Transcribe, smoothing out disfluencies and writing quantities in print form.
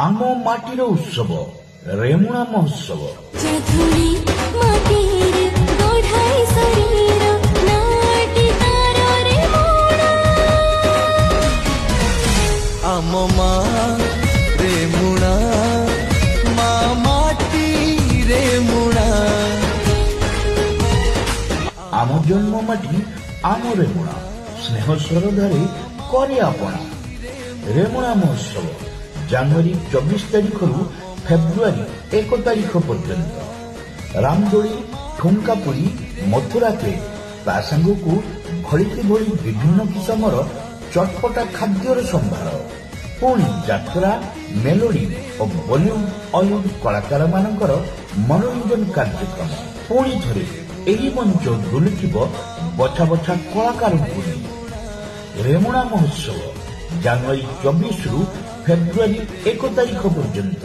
ଆମ ମାଟିର ଉତ୍ସବ ରେମୁଣା ମହୋତ୍ସବ। ଆମ ମା ରେମୁଣା, ମା ମାଟି ରେମୁଣା। ଆମ ଜନ୍ମ ମାଟି ଆମ ରେମୁଣା, ସ୍ନେହ ଶ୍ରଦ୍ଧାରେ କରେ ଆପଣା। ରେମୁଣା ମହୋତ୍ସବ ଜାନୁଆରୀ 24 ତାରିଖରୁ ଫେବୃଆରୀ 1 ତାରିଖ ପର୍ଯ୍ୟନ୍ତ। ରାମଦୋଳି, ଠୁଙ୍କାପୁରୀ, ମଥୁରା କେକ୍, ତା ସାଙ୍ଗକୁ ଭଳିକି ଭଳି ବିଭିନ୍ନ କିସମର ଚଟପଟା ଖାଦ୍ୟର ସମ୍ଭାର। ପୁଣି ଯାତ୍ରା, ମେଲୋଡି ଓ ବଲିଉଡ ଅଲିଉଡ କଳାକାର ମାନଙ୍କର ମନୋରଞ୍ଜନ କାର୍ଯ୍ୟକ୍ରମ। ପୁଣି ଥରେ ଏହି ମଞ୍ଚ ଝୁଲୁଥିବ ବଛା ବଛା କଳାକାରଙ୍କୁ ନେଇ। ରେମୁଣା ମହୋତ୍ସବ ଜାନୁଆରୀ 24ରୁ ଫେବୃଆରୀ 1 ତାରିଖ ପର୍ଯ୍ୟନ୍ତ।